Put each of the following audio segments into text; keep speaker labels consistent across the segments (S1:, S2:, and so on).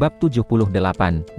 S1: Bab 78,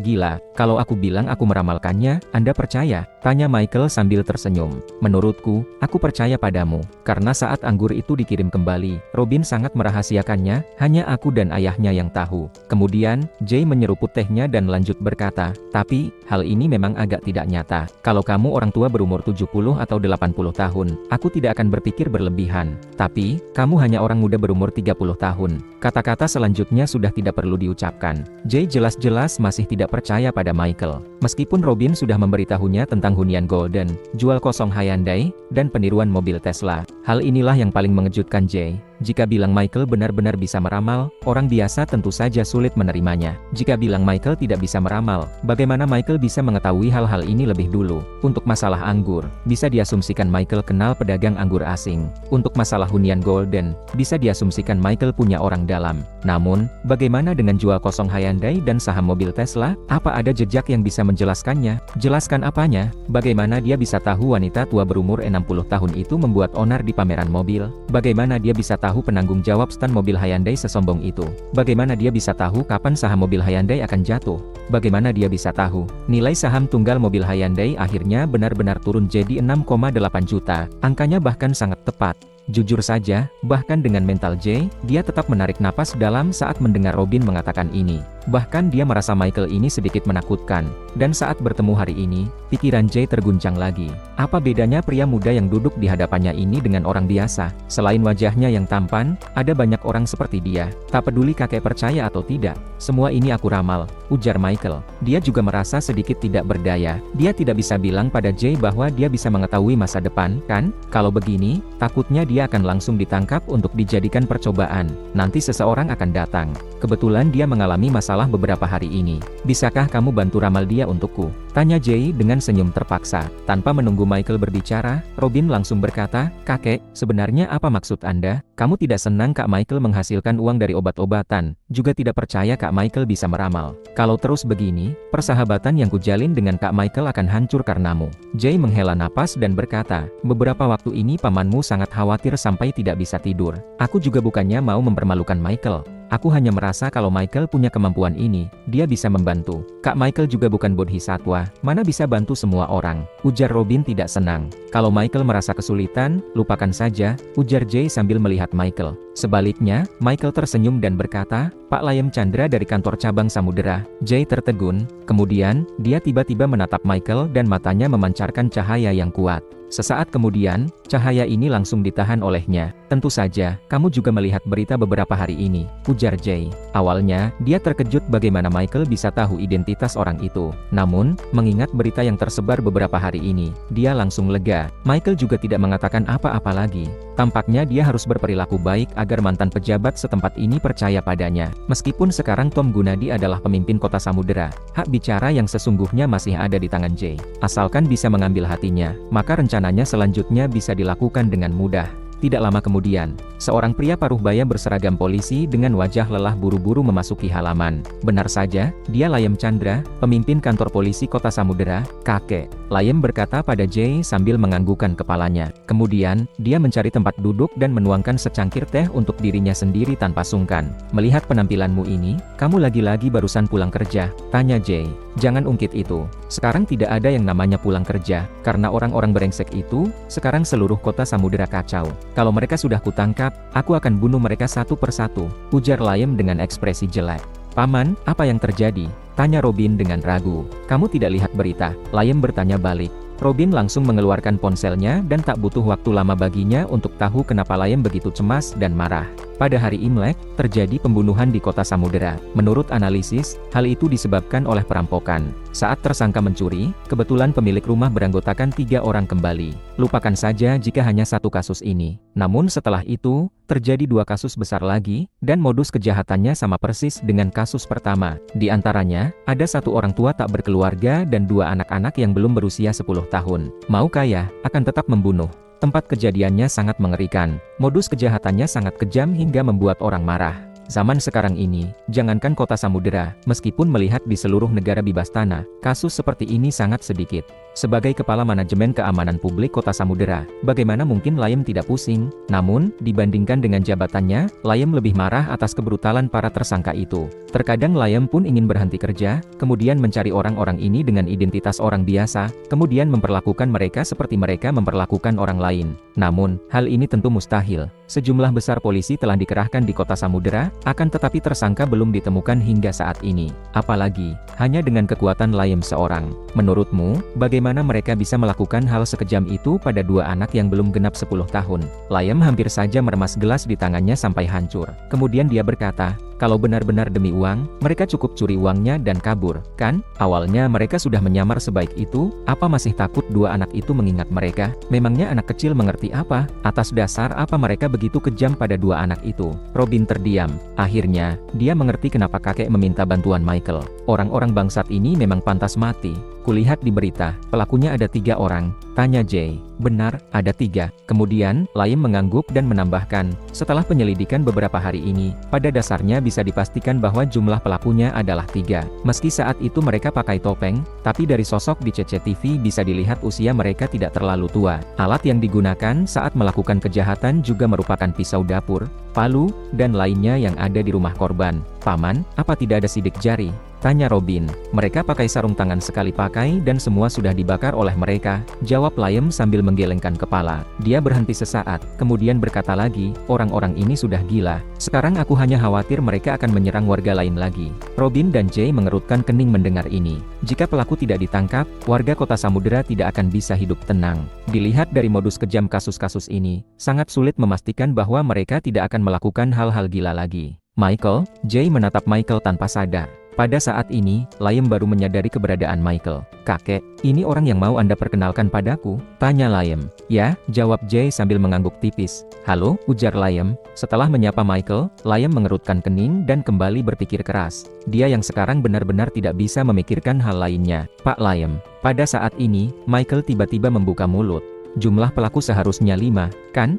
S1: gila, kalau aku bilang aku meramalkannya, Anda percaya? Tanya Michael sambil tersenyum. Menurutku, aku percaya padamu, karena saat anggur itu dikirim kembali, Robin sangat merahasiakannya, hanya aku dan ayahnya yang tahu. Kemudian, Jay menyeruput tehnya dan lanjut berkata, tapi, hal ini memang agak tidak nyata. Kalau kamu orang tua berumur 70 atau 80 tahun, aku tidak akan berpikir berlebihan. Tapi, kamu hanya orang muda berumur 30 tahun. Kata-kata selanjutnya sudah tidak perlu diucapkan. Jay jelas-jelas masih tidak percaya pada Michael. Meskipun Robin sudah memberitahunya tentang hunian Golden, jual kosong Hyundai, dan peniruan mobil Tesla. Hal inilah yang paling mengejutkan Jay. Jika bilang Michael benar-benar bisa meramal, orang biasa tentu saja sulit menerimanya. Jika bilang Michael tidak bisa meramal, bagaimana Michael bisa mengetahui hal-hal ini lebih dulu? Untuk masalah anggur, bisa diasumsikan Michael kenal pedagang anggur asing. Untuk masalah hunian Golden, bisa diasumsikan Michael punya orang dalam. Namun, bagaimana dengan jual kosong Hyundai dan saham mobil Tesla? Apa ada jejak yang bisa menjelaskannya? Jelaskan apanya? Bagaimana dia bisa tahu wanita tua berumur 60 tahun itu membuat onar di pameran mobil? Bagaimana dia bisa tahu penanggung jawab stan mobil Hyundai sesombong itu? Bagaimana dia bisa tahu kapan saham mobil Hyundai akan jatuh? Bagaimana dia bisa tahu nilai saham tunggal mobil Hyundai akhirnya benar-benar turun jadi 6,8 juta? Angkanya bahkan sangat tepat. Jujur saja, bahkan dengan mental Jay, dia tetap menarik napas dalam saat mendengar Robin mengatakan ini. Bahkan dia merasa Michael ini sedikit menakutkan. Dan saat bertemu hari ini, pikiran Jay terguncang lagi. Apa bedanya pria muda yang duduk di hadapannya ini dengan orang biasa? Selain wajahnya yang tampan, ada banyak orang seperti dia. Tak peduli kakek percaya atau tidak, semua ini aku ramal, ujar Michael. Dia juga merasa sedikit tidak berdaya. Dia tidak bisa bilang pada Jay bahwa dia bisa mengetahui masa depan, kan? Kalau begini, takutnya dia akan langsung ditangkap untuk dijadikan percobaan. Nanti seseorang akan datang. Kebetulan dia mengalami masalah beberapa hari ini. Bisakah kamu bantu ramal dia untukku? Tanya Jay dengan senyum terpaksa. Tanpa menunggu Michael berbicara, Robin langsung berkata, kakek, sebenarnya apa maksud Anda? Kamu tidak senang Kak Michael menghasilkan uang dari obat-obatan, juga tidak percaya Kak Michael bisa meramal. Kalau terus begini, persahabatan yang kujalin dengan Kak Michael akan hancur karenamu. Jay menghela napas dan berkata, beberapa waktu ini pamanmu sangat khawatir sampai tidak bisa tidur. Aku juga bukannya mau mempermalukan Michael. Aku hanya merasa kalau Michael punya kemampuan ini, dia bisa membantu. Kak Michael juga bukan bodhisatwa, mana bisa bantu semua orang, ujar Robin tidak senang. Kalau Michael merasa kesulitan, lupakan saja, ujar Jay sambil melihat Michael. Sebaliknya, Michael tersenyum dan berkata, Pak Layem Chandra dari kantor cabang Samudera. Jay tertegun, kemudian, dia tiba-tiba menatap Michael dan matanya memancarkan cahaya yang kuat. Sesaat kemudian, cahaya ini langsung ditahan olehnya. Tentu saja, kamu juga melihat berita beberapa hari ini, ujar Jay. Awalnya, dia terkejut bagaimana Michael bisa tahu identitas orang itu. Namun, mengingat berita yang tersebar beberapa hari ini, dia langsung lega. Michael juga tidak mengatakan apa-apa lagi. Tampaknya dia harus berperilaku baik agar mantan pejabat setempat ini percaya padanya. Meskipun sekarang Tom Gunadi adalah pemimpin kota Samudera, hak bicara yang sesungguhnya masih ada di tangan Jay. Asalkan bisa mengambil hatinya, maka rencananya selanjutnya bisa dilakukan dengan mudah. Tidak lama kemudian, seorang pria paruh baya berseragam polisi dengan wajah lelah buru-buru memasuki halaman. Benar saja, dia Layem Chandra, pemimpin kantor polisi kota Samudera. Kakek, Layem berkata pada Jay sambil menganggukkan kepalanya. Kemudian, dia mencari tempat duduk dan menuangkan secangkir teh untuk dirinya sendiri tanpa sungkan. Melihat penampilanmu ini, kamu lagi-lagi barusan pulang kerja, tanya Jay. Jangan ungkit itu. Sekarang tidak ada yang namanya pulang kerja, karena orang-orang brengsek itu, sekarang seluruh kota Samudera kacau. Kalau mereka sudah kutangkap, aku akan bunuh mereka satu persatu, ujar Layem dengan ekspresi jelek. Paman, apa yang terjadi? Tanya Robin dengan ragu. Kamu tidak lihat berita? Layem bertanya balik. Robin langsung mengeluarkan ponselnya dan tak butuh waktu lama baginya untuk tahu kenapa Layem begitu cemas dan marah. Pada hari Imlek, terjadi pembunuhan di kota Samudera. Menurut analisis, hal itu disebabkan oleh perampokan. Saat tersangka mencuri, kebetulan pemilik rumah beranggotakan 3 orang kembali. Lupakan saja jika hanya satu kasus ini. Namun setelah itu, terjadi 2 kasus besar lagi, dan modus kejahatannya sama persis dengan kasus pertama. Di antaranya, ada 1 orang tua tak berkeluarga dan 2 anak-anak yang belum berusia 10 tahun. Mau kaya, akan tetap membunuh. Tempat kejadiannya sangat mengerikan. Modus kejahatannya sangat kejam hingga membuat orang marah. Zaman sekarang ini, jangankan kota samudera, meskipun melihat di seluruh negara bebas tanah, kasus seperti ini sangat sedikit. Sebagai Kepala Manajemen Keamanan Publik Kota Samudera, bagaimana mungkin Layem tidak pusing? Namun, dibandingkan dengan jabatannya, Layem lebih marah atas kebrutalan para tersangka itu. Terkadang Layem pun ingin berhenti kerja, kemudian mencari orang-orang ini dengan identitas orang biasa, kemudian memperlakukan mereka seperti mereka memperlakukan orang lain. Namun, hal ini tentu mustahil. Sejumlah besar polisi telah dikerahkan di Kota Samudera, akan tetapi tersangka belum ditemukan hingga saat ini. Apalagi, hanya dengan kekuatan Layem seorang. Menurutmu, bagaimana mereka bisa melakukan hal sekejam itu pada dua anak yang belum genap 10 tahun? Layem hampir saja meremas gelas di tangannya sampai hancur. Kemudian dia berkata, kalau benar-benar demi uang, mereka cukup curi uangnya dan kabur, kan? Awalnya mereka sudah menyamar sebaik itu, apa masih takut dua anak itu mengingat mereka? Memangnya anak kecil mengerti apa? Atas dasar apa mereka begitu kejam pada dua anak itu? Robin terdiam. Akhirnya, dia mengerti kenapa kakek meminta bantuan Michael. Orang-orang bangsat ini memang pantas mati. Kulihat di berita, pelakunya ada 3 orang, tanya Jay. Benar, ada 3. Kemudian, Layem mengangguk dan menambahkan, setelah penyelidikan beberapa hari ini, pada dasarnya bisa dipastikan bahwa jumlah pelakunya adalah 3. Meski saat itu mereka pakai topeng, tapi dari sosok di CCTV bisa dilihat usia mereka tidak terlalu tua. Alat yang digunakan saat melakukan kejahatan juga merupakan pisau dapur, palu, dan lainnya yang ada di rumah korban. Paman, apa tidak ada sidik jari? Tanya Robin. Mereka pakai sarung tangan sekali pakai dan semua sudah dibakar oleh mereka, jawab Layem sambil menggelengkan kepala. Dia berhenti sesaat, kemudian berkata lagi, orang-orang ini sudah gila. Sekarang aku hanya khawatir mereka akan menyerang warga lain lagi. Robin dan Jay mengerutkan kening mendengar ini. Jika pelaku tidak ditangkap, warga Kota Samudera tidak akan bisa hidup tenang. Dilihat dari modus kejam kasus-kasus ini, sangat sulit memastikan bahwa mereka tidak akan melakukan hal-hal gila lagi. Michael, Jay menatap Michael tanpa sadar. Pada saat ini, Layem baru menyadari keberadaan Michael. Kakek, ini orang yang mau Anda perkenalkan padaku? Tanya Layem. Ya, jawab Jay sambil mengangguk tipis. Halo, ujar Layem. Setelah menyapa Michael, Layem mengerutkan kening dan kembali berpikir keras. Dia yang sekarang benar-benar tidak bisa memikirkan hal lainnya. Pak Layem. Pada saat ini, Michael tiba-tiba membuka mulut. Jumlah pelaku seharusnya 5, kan?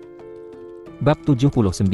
S1: Bab 79.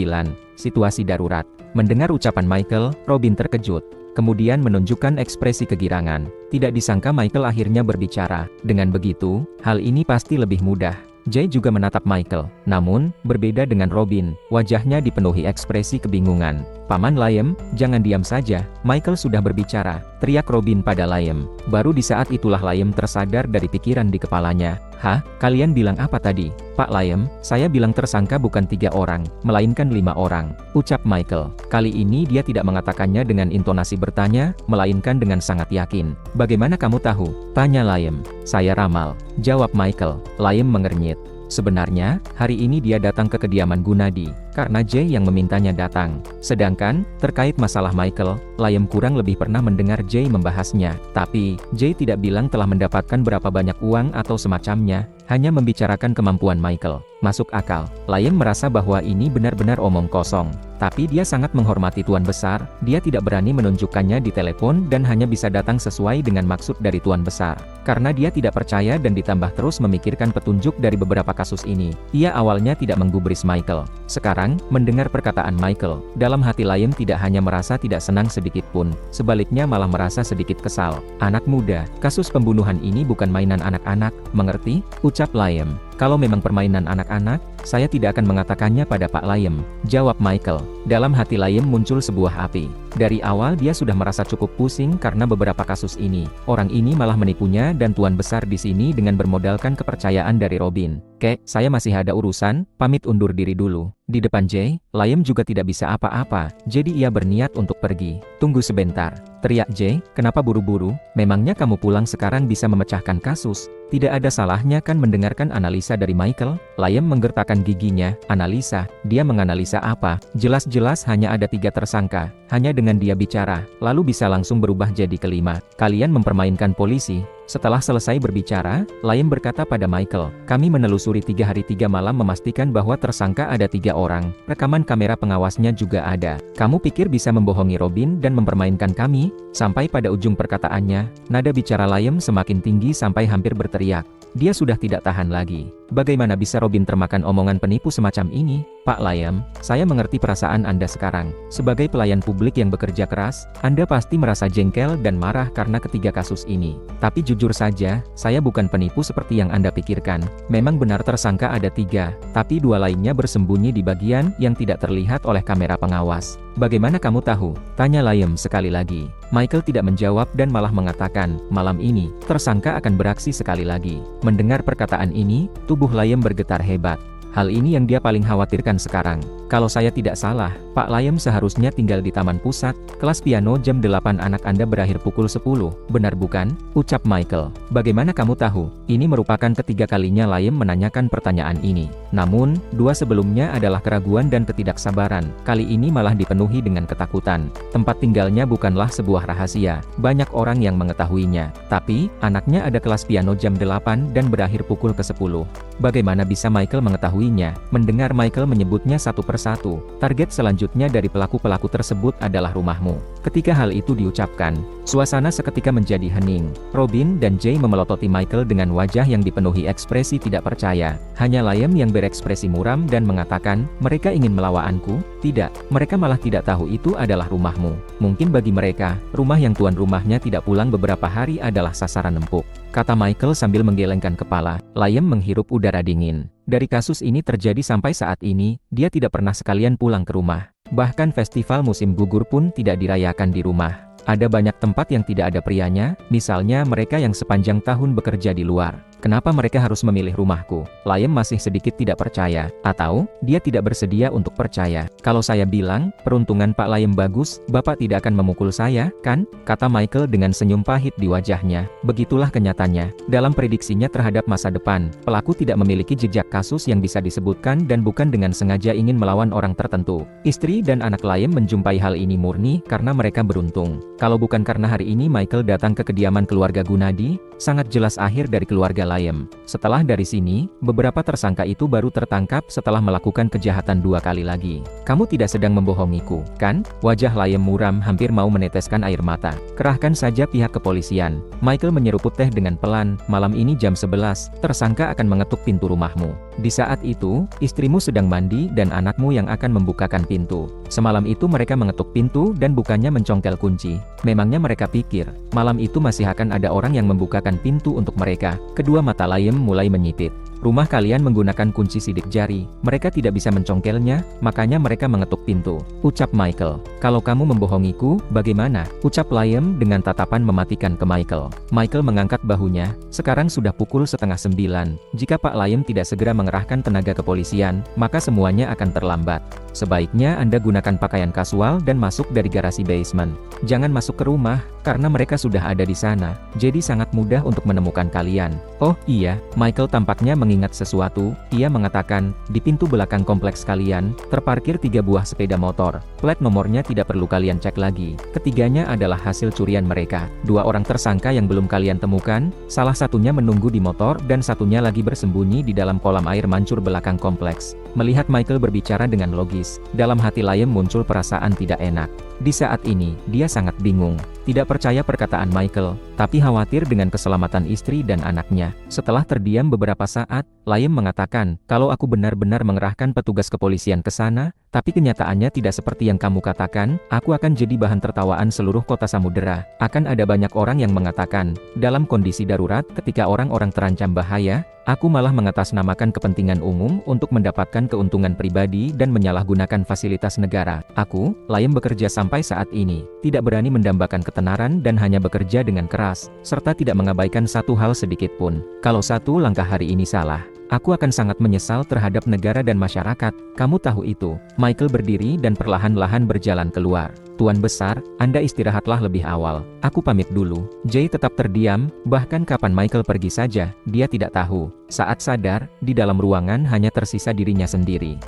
S1: Situasi darurat. Mendengar ucapan Michael, Robin terkejut. Kemudian menunjukkan ekspresi kegirangan. Tidak disangka Michael akhirnya berbicara. Dengan begitu, hal ini pasti lebih mudah. Jay juga menatap Michael. Namun, berbeda dengan Robin, wajahnya dipenuhi ekspresi kebingungan. Paman Layem, jangan diam saja, Michael sudah berbicara, teriak Robin pada Layem. Baru di saat itulah Layem tersadar dari pikiran di kepalanya. Hah, kalian bilang apa tadi? Pak Layem, saya bilang tersangka bukan 3 orang, melainkan 5 orang, ucap Michael. Kali ini dia tidak mengatakannya dengan intonasi bertanya, melainkan dengan sangat yakin. Bagaimana kamu tahu? Tanya Layem. Saya ramal, jawab Michael. Layem mengernyit. Sebenarnya, hari ini dia datang ke kediaman Gunadi, karena Jay yang memintanya datang. Sedangkan, terkait masalah Michael, Layem kurang lebih pernah mendengar Jay membahasnya. Tapi, Jay tidak bilang telah mendapatkan berapa banyak uang atau semacamnya, hanya membicarakan kemampuan Michael. Masuk akal. Layem merasa bahwa ini benar-benar omong kosong. Tapi dia sangat menghormati Tuan Besar, dia tidak berani menunjukkannya di telepon dan hanya bisa datang sesuai dengan maksud dari Tuan Besar. Karena dia tidak percaya dan ditambah terus memikirkan petunjuk dari beberapa kasus ini, ia awalnya tidak menggubris Michael. Sekarang, mendengar perkataan Michael, dalam hati Layem tidak hanya merasa tidak senang sedikit pun, sebaliknya malah merasa sedikit kesal. Anak muda, kasus pembunuhan ini bukan mainan anak-anak, mengerti? Ucap Layem. Kalau memang permainan anak-anak, saya tidak akan mengatakannya pada Pak Layem, jawab Michael. Dalam hati Layem muncul sebuah api. Dari awal dia sudah merasa cukup pusing karena beberapa kasus ini. Orang ini malah menipunya dan Tuan Besar di sini dengan bermodalkan kepercayaan dari Robin. Kek, saya masih ada urusan, pamit undur diri dulu. Di depan Jay, Layem juga tidak bisa apa-apa, jadi ia berniat untuk pergi. Tunggu sebentar, teriak Jay, kenapa buru-buru? Memangnya kamu pulang sekarang bisa memecahkan kasus? Tidak ada salahnya kan mendengarkan analisa dari Michael? Layem menggertakkan giginya. Analisa? Dia menganalisa apa? Jelas-jelas hanya ada 3 tersangka. Hanya dengan dia bicara, lalu bisa langsung berubah jadi kelima. Kalian mempermainkan polisi. Setelah selesai berbicara, Layem berkata pada Michael, kami menelusuri 3 hari 3 malam memastikan bahwa tersangka ada 3 orang. Rekaman kamera pengawasnya juga ada. Kamu pikir bisa membohongi Robin dan mempermainkan kami? Sampai pada ujung perkataannya, nada bicara Layem semakin tinggi sampai hampir berteriak. Dia sudah tidak tahan lagi. Bagaimana bisa Robin termakan omongan penipu semacam ini? Pak Layem, saya mengerti perasaan Anda sekarang. Sebagai pelayan publik yang bekerja keras, Anda pasti merasa jengkel dan marah karena ketiga kasus ini. Tapi jujur saja, saya bukan penipu seperti yang Anda pikirkan. Memang benar tersangka ada 3, tapi 2 lainnya bersembunyi di bagian yang tidak terlihat oleh kamera pengawas. Bagaimana kamu tahu? Tanya Layem sekali lagi. Michael tidak menjawab dan malah mengatakan, malam ini, tersangka akan beraksi sekali lagi. Mendengar perkataan ini, tubuh Layem bergetar hebat. Hal ini yang dia paling khawatirkan sekarang. Kalau saya tidak salah, Pak Layem seharusnya tinggal di Taman Pusat. Kelas piano jam 8 anak Anda berakhir pukul 10, benar bukan? Ucap Michael. Bagaimana kamu tahu? Ini merupakan ketiga kalinya Layem menanyakan pertanyaan ini. Namun, 2 sebelumnya adalah keraguan dan ketidaksabaran. Kali ini malah dipenuhi dengan ketakutan. Tempat tinggalnya bukanlah sebuah rahasia. Banyak orang yang mengetahuinya. Tapi, anaknya ada kelas piano jam 8 dan berakhir pukul ke-10. Bagaimana bisa Michael mengetahuinya? Mendengar Michael menyebutnya satu persatu, target selanjutnya dari pelaku-pelaku tersebut adalah rumahmu. Ketika hal itu diucapkan, suasana seketika menjadi hening. Robin dan Jay memelototi Michael dengan wajah yang dipenuhi ekspresi tidak percaya. Hanya Layem yang berekspresi muram dan mengatakan, mereka ingin melawanku? Tidak, mereka malah tidak tahu itu adalah rumahmu. Mungkin bagi mereka, rumah yang tuan rumahnya tidak pulang beberapa hari adalah sasaran empuk, kata Michael sambil menggelengkan kepala. Layem menghirup udara dingin. Dari kasus ini terjadi sampai saat ini, dia tidak pernah sekalian pulang ke rumah. Bahkan festival musim gugur pun tidak dirayakan di rumah. Ada banyak tempat yang tidak ada prianya, misalnya mereka yang sepanjang tahun bekerja di luar. Kenapa mereka harus memilih rumahku? Layem masih sedikit tidak percaya, atau dia tidak bersedia untuk percaya. Kalau saya bilang, peruntungan Pak Layem bagus, Bapak tidak akan memukul saya, kan? Kata Michael dengan senyum pahit di wajahnya. Begitulah kenyataannya. Dalam prediksinya terhadap masa depan, pelaku tidak memiliki jejak kasus yang bisa disebutkan dan bukan dengan sengaja ingin melawan orang tertentu. Istri dan anak Layem menjumpai hal ini murni karena mereka beruntung. Kalau bukan karena hari ini Michael datang ke kediaman keluarga Gunadi, sangat jelas akhir dari keluarga Layem. Setelah dari sini, beberapa tersangka itu baru tertangkap setelah melakukan kejahatan 2 kali lagi. Kamu tidak sedang membohongiku, kan? Wajah Layem muram hampir mau meneteskan air mata. Kerahkan saja pihak kepolisian. Michael menyeruput teh dengan pelan. Malam ini jam 11, tersangka akan mengetuk pintu rumahmu. Di saat itu, istrimu sedang mandi dan anakmu yang akan membukakan pintu. Semalam itu mereka mengetuk pintu dan bukannya mencongkel kunci. Memangnya mereka pikir, malam itu masih akan ada orang yang membukakan pintu untuk mereka? Kedua mata Layem mulai menyipit. Rumah kalian menggunakan kunci sidik jari, mereka tidak bisa mencongkelnya, makanya mereka mengetuk pintu, ucap Michael. Kalau kamu membohongiku, bagaimana? Ucap Layem dengan tatapan mematikan ke Michael. Michael mengangkat bahunya. Sekarang sudah pukul 8:30. Jika Pak Layem tidak segera mengerahkan tenaga kepolisian, maka semuanya akan terlambat. Sebaiknya Anda gunakan pakaian kasual dan masuk dari garasi basement. Jangan masuk ke rumah, karena mereka sudah ada di sana. Jadi sangat mudah untuk menemukan kalian. Oh iya, Michael tampaknya mengingat sesuatu. Ia mengatakan, di pintu belakang kompleks kalian, terparkir 3 buah sepeda motor. Plat nomornya tidak perlu kalian cek lagi. Ketiganya adalah hasil curian mereka. 2 orang tersangka yang belum kalian temukan, salah satunya menunggu di motor dan satunya lagi bersembunyi di dalam kolam air mancur belakang kompleks. Melihat Michael berbicara dengan logis, dalam hati Layem muncul perasaan tidak enak. Di saat ini, dia sangat bingung. Tidak percaya perkataan Michael, tapi khawatir dengan keselamatan istri dan anaknya. Setelah terdiam beberapa saat, Layem mengatakan, kalau aku benar-benar mengerahkan petugas kepolisian ke sana, tapi kenyataannya tidak seperti yang kamu katakan, aku akan jadi bahan tertawaan seluruh kota Samudera. Akan ada banyak orang yang mengatakan, dalam kondisi darurat, ketika orang-orang terancam bahaya, aku malah mengatasnamakan kepentingan umum untuk mendapatkan keuntungan pribadi dan menyalahgunakan fasilitas negara. Aku, Layem bekerja sampai saat ini, tidak berani mendambakan ketenaran dan hanya bekerja dengan keras, serta tidak mengabaikan satu hal sedikit pun. Kalau satu langkah hari ini salah, aku akan sangat menyesal terhadap negara dan masyarakat. Kamu tahu itu. Michael berdiri dan perlahan-lahan berjalan keluar. Tuan besar, Anda istirahatlah lebih awal. Aku pamit dulu. Jay tetap terdiam, bahkan kapan Michael pergi saja, dia tidak tahu. Saat sadar, di dalam ruangan hanya tersisa dirinya sendiri.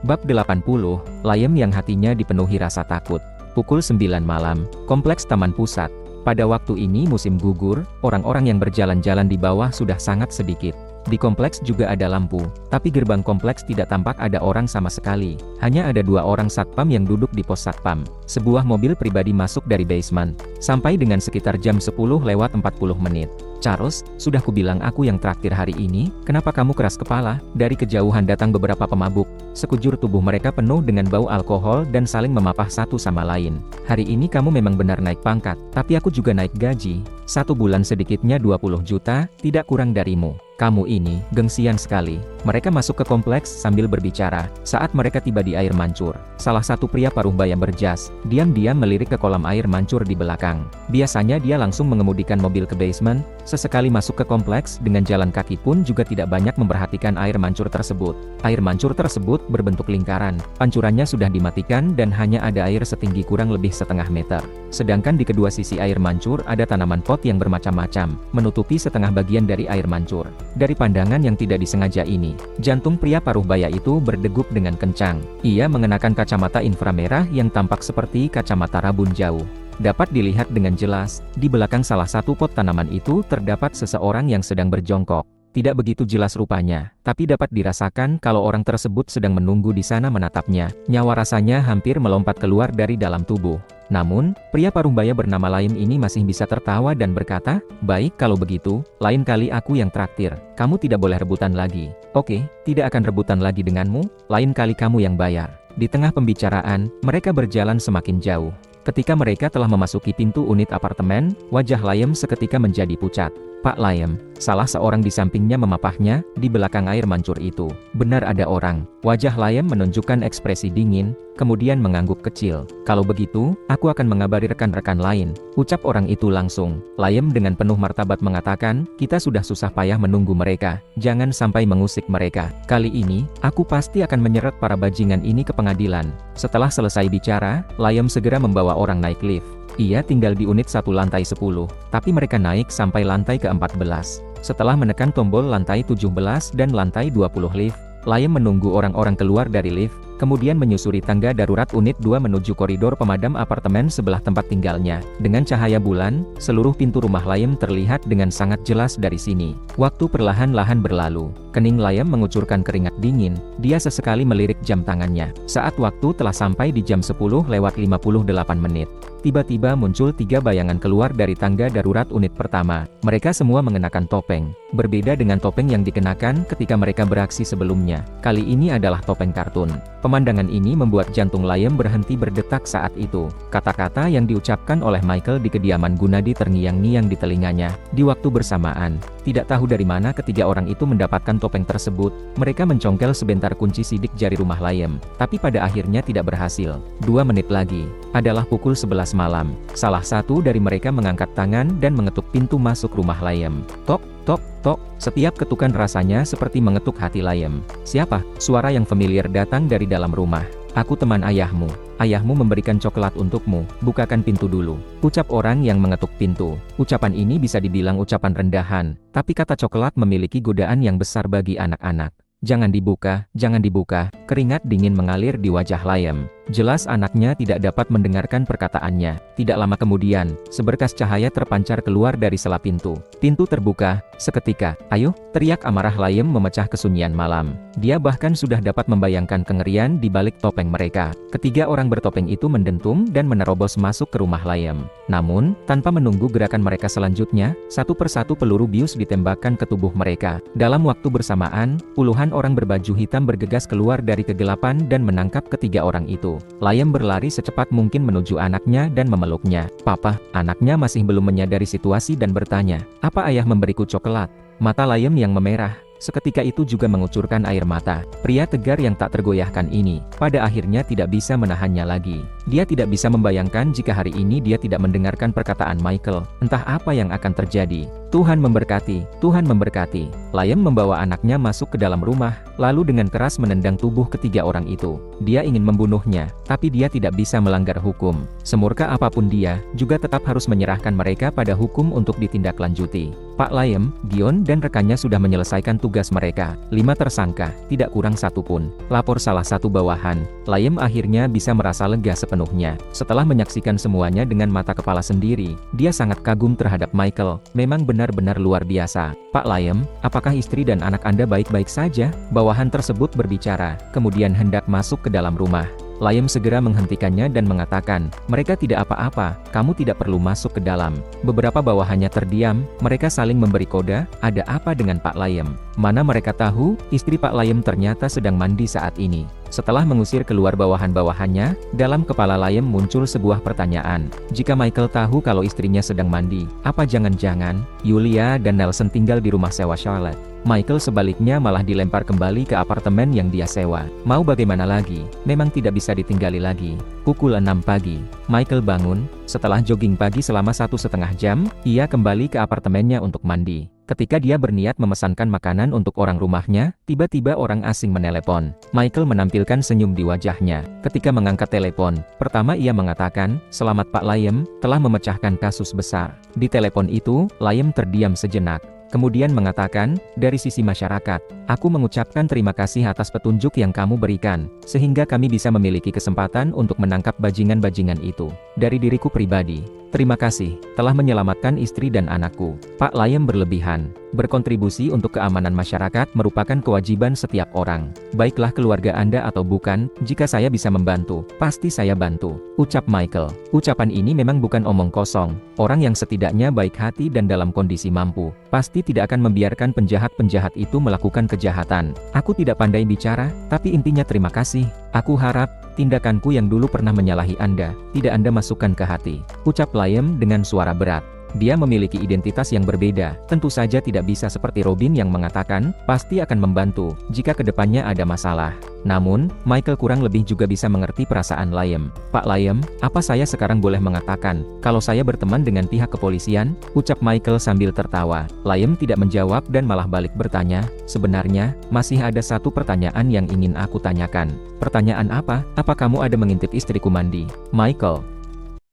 S1: Bab 80, Layem yang hatinya dipenuhi rasa takut. Pukul 9 malam, kompleks Taman Pusat. Pada waktu ini musim gugur, orang-orang yang berjalan-jalan di bawah sudah sangat sedikit. Di kompleks juga ada lampu, tapi gerbang kompleks tidak tampak ada orang sama sekali. Hanya ada 2 orang satpam yang duduk di pos satpam. Sebuah mobil pribadi masuk dari basement. Sampai dengan sekitar jam 10:40. Charles, sudah kubilang aku yang traktir hari ini, kenapa kamu keras kepala? Dari kejauhan datang beberapa pemabuk. Sekujur tubuh mereka penuh dengan bau alkohol dan saling memapah satu sama lain. Hari ini kamu memang benar naik pangkat, tapi aku juga naik gaji. 1 bulan sedikitnya 20 juta, tidak kurang darimu. Kamu ini, gengsian sekali. Mereka masuk ke kompleks sambil berbicara. Saat mereka tiba di air mancur, salah satu pria paruhbaya berjas, diam-diam melirik ke kolam air mancur di belakang. Biasanya dia langsung mengemudikan mobil ke basement, sesekali masuk ke kompleks dengan jalan kaki pun juga tidak banyak memperhatikan air mancur tersebut. Air mancur tersebut berbentuk lingkaran, pancurannya sudah dimatikan dan hanya ada air setinggi kurang lebih setengah meter. Sedangkan di kedua sisi air mancur ada tanaman pot yang bermacam-macam, menutupi setengah bagian dari air mancur. Dari pandangan yang tidak disengaja ini, jantung pria paruhbaya itu berdegup dengan kencang. Ia mengenakan kacamata inframerah yang tampak seperti kacamata rabun jauh. Dapat dilihat dengan jelas, di belakang salah satu pot tanaman itu terdapat seseorang yang sedang berjongkok. Tidak begitu jelas rupanya, tapi dapat dirasakan kalau orang tersebut sedang menunggu di sana menatapnya. Nyawa rasanya hampir melompat keluar dari dalam tubuh. Namun, pria paruhbaya bernama Laim ini masih bisa tertawa dan berkata, "Baik kalau begitu, lain kali aku yang traktir. Kamu tidak boleh rebutan lagi." "Oke, tidak akan rebutan lagi denganmu, lain kali kamu yang bayar." Di tengah pembicaraan, mereka berjalan semakin jauh. Ketika mereka telah memasuki pintu unit apartemen, wajah Laim seketika menjadi pucat. "Pak Laim," salah seorang di sampingnya memapahnya, di belakang air mancur itu. "Benar ada orang." Wajah Laim menunjukkan ekspresi dingin, kemudian mengangguk kecil. "Kalau begitu, aku akan mengabari rekan-rekan lain," ucap orang itu langsung. Laim dengan penuh martabat mengatakan, "Kita sudah susah payah menunggu mereka, jangan sampai mengusik mereka. Kali ini, aku pasti akan menyeret para bajingan ini ke pengadilan." Setelah selesai bicara, Laim segera membawa orang naik lift. Ia tinggal di unit 1 lantai 10, tapi mereka naik sampai lantai ke-14. Setelah menekan tombol lantai 17 dan lantai 20 lift, Laim menunggu orang-orang keluar dari lift, kemudian menyusuri tangga darurat unit 2 menuju koridor pemadam apartemen sebelah tempat tinggalnya. Dengan cahaya bulan, seluruh pintu rumah Laim terlihat dengan sangat jelas dari sini. Waktu perlahan-lahan berlalu. Kening Laim mengucurkan keringat dingin, dia sesekali melirik jam tangannya. Saat waktu telah sampai di jam 10:58 menit. Tiba-tiba muncul 3 bayangan keluar dari tangga darurat unit pertama. Mereka semua mengenakan topeng. Berbeda dengan topeng yang dikenakan ketika mereka beraksi sebelumnya. Kali ini adalah topeng kartun. Pemandangan ini membuat jantung Laim berhenti berdetak saat itu. Kata-kata yang diucapkan oleh Michael di kediaman Gunadi terngiang-ngiang di telinganya. Di waktu bersamaan, tidak tahu dari mana ketiga orang itu mendapatkan topeng tersebut. Mereka mencongkel sebentar kunci sidik jari rumah Laim, tapi pada akhirnya tidak berhasil. 2 menit lagi, adalah pukul 11 malam. Salah satu dari mereka mengangkat tangan dan mengetuk pintu masuk rumah Laim. Tok, tok, tok. Setiap ketukan rasanya seperti mengetuk hati Laim. "Siapa?" Suara yang familiar datang dari dalam rumah. "Aku teman ayahmu. Ayahmu memberikan coklat untukmu. Bukakan pintu dulu," ucap orang yang mengetuk pintu. Ucapan ini bisa dibilang ucapan rendahan, tapi kata coklat memiliki godaan yang besar bagi anak-anak. "Jangan dibuka, jangan dibuka." Keringat dingin mengalir di wajah Laim. Jelas anaknya tidak dapat mendengarkan perkataannya. Tidak lama kemudian, seberkas cahaya terpancar keluar dari sela pintu. Pintu terbuka, seketika. "Ayo!" teriak amarah Laim memecah kesunyian malam. Dia bahkan sudah dapat membayangkan kengerian di balik topeng mereka. Ketiga orang bertopeng itu mendentum dan menerobos masuk ke rumah Laim. Namun, tanpa menunggu gerakan mereka selanjutnya, satu persatu peluru bius ditembakkan ke tubuh mereka. Dalam waktu bersamaan, puluhan orang berbaju hitam bergegas keluar dari kegelapan dan menangkap ketiga orang itu. Laim berlari secepat mungkin menuju anaknya dan memeluknya. "Papa," anaknya masih belum menyadari situasi dan bertanya, "Apa ayah memberiku coklat?" Mata Laim yang memerah, seketika itu juga mengucurkan air mata. Pria tegar yang tak tergoyahkan ini, pada akhirnya tidak bisa menahannya lagi. Dia tidak bisa membayangkan jika hari ini dia tidak mendengarkan perkataan Michael. Entah apa yang akan terjadi. "Tuhan memberkati, Tuhan memberkati." Laim membawa anaknya masuk ke dalam rumah, lalu dengan keras menendang tubuh ketiga orang itu. Dia ingin membunuhnya, tapi dia tidak bisa melanggar hukum. Semurka apapun dia, juga tetap harus menyerahkan mereka pada hukum untuk ditindaklanjuti. "Pak Laim, Dion dan rekannya sudah menyelesaikan tugas mereka. 5 tersangka, tidak kurang satu pun," lapor salah satu bawahan. Laim akhirnya bisa merasa lega sepenuhnya. Setelah menyaksikan semuanya dengan mata kepala sendiri, dia sangat kagum terhadap Michael. Memang benar-benar luar biasa. "Pak Laim, apakah istri dan anak Anda baik-baik saja?" Bawahan tersebut berbicara, kemudian hendak masuk ke dalam rumah. Layem segera menghentikannya dan mengatakan, mereka tidak apa-apa, kamu tidak perlu masuk ke dalam. Beberapa bawahannya terdiam, mereka saling memberi kode, ada apa dengan Pak Layem? Mana mereka tahu, istri Pak Layem ternyata sedang mandi saat ini. Setelah mengusir keluar bawahan-bawahannya, dalam kepala Layem muncul sebuah pertanyaan. Jika Michael tahu kalau istrinya sedang mandi, apa jangan-jangan Yulia dan Nelson tinggal di rumah sewa Charlotte? Michael sebaliknya malah dilempar kembali ke apartemen yang dia sewa. Mau bagaimana lagi? Memang tidak bisa ditinggali lagi. Pukul 6 pagi, Michael bangun. Setelah jogging pagi selama 1,5 jam, ia kembali ke apartemennya untuk mandi. Ketika dia berniat memesankan makanan untuk orang rumahnya, tiba-tiba orang asing menelepon. Michael menampilkan senyum di wajahnya. Ketika mengangkat telepon, pertama ia mengatakan, "Selamat Pak Layem, telah memecahkan kasus besar." Di telepon itu, Layem terdiam sejenak. Kemudian mengatakan, dari sisi masyarakat, aku mengucapkan terima kasih atas petunjuk yang kamu berikan, sehingga kami bisa memiliki kesempatan untuk menangkap bajingan-bajingan itu. Dari diriku pribadi, terima kasih, telah menyelamatkan istri dan anakku. Pak Layem berlebihan. Berkontribusi untuk keamanan masyarakat merupakan kewajiban setiap orang. Baiklah keluarga Anda atau bukan, jika saya bisa membantu, pasti saya bantu, ucap Michael. Ucapan ini memang bukan omong kosong. Orang yang setidaknya baik hati dan dalam kondisi mampu, pasti tidak akan membiarkan penjahat-penjahat itu melakukan kejahatan. Aku tidak pandai bicara, tapi intinya terima kasih. Aku harap, tindakanku yang dulu pernah menyalahi Anda, tidak Anda masukkan ke hati, ucap Layem dengan suara berat. Dia memiliki identitas yang berbeda, tentu saja tidak bisa seperti Robin yang mengatakan, pasti akan membantu, jika kedepannya ada masalah. Namun, Michael kurang lebih juga bisa mengerti perasaan Layem. Pak Layem, apa saya sekarang boleh mengatakan, kalau saya berteman dengan pihak kepolisian? Ucap Michael sambil tertawa. Layem tidak menjawab dan malah balik bertanya, sebenarnya, masih ada satu pertanyaan yang ingin aku tanyakan. Pertanyaan apa? Apa kamu ada mengintip istriku mandi? Michael,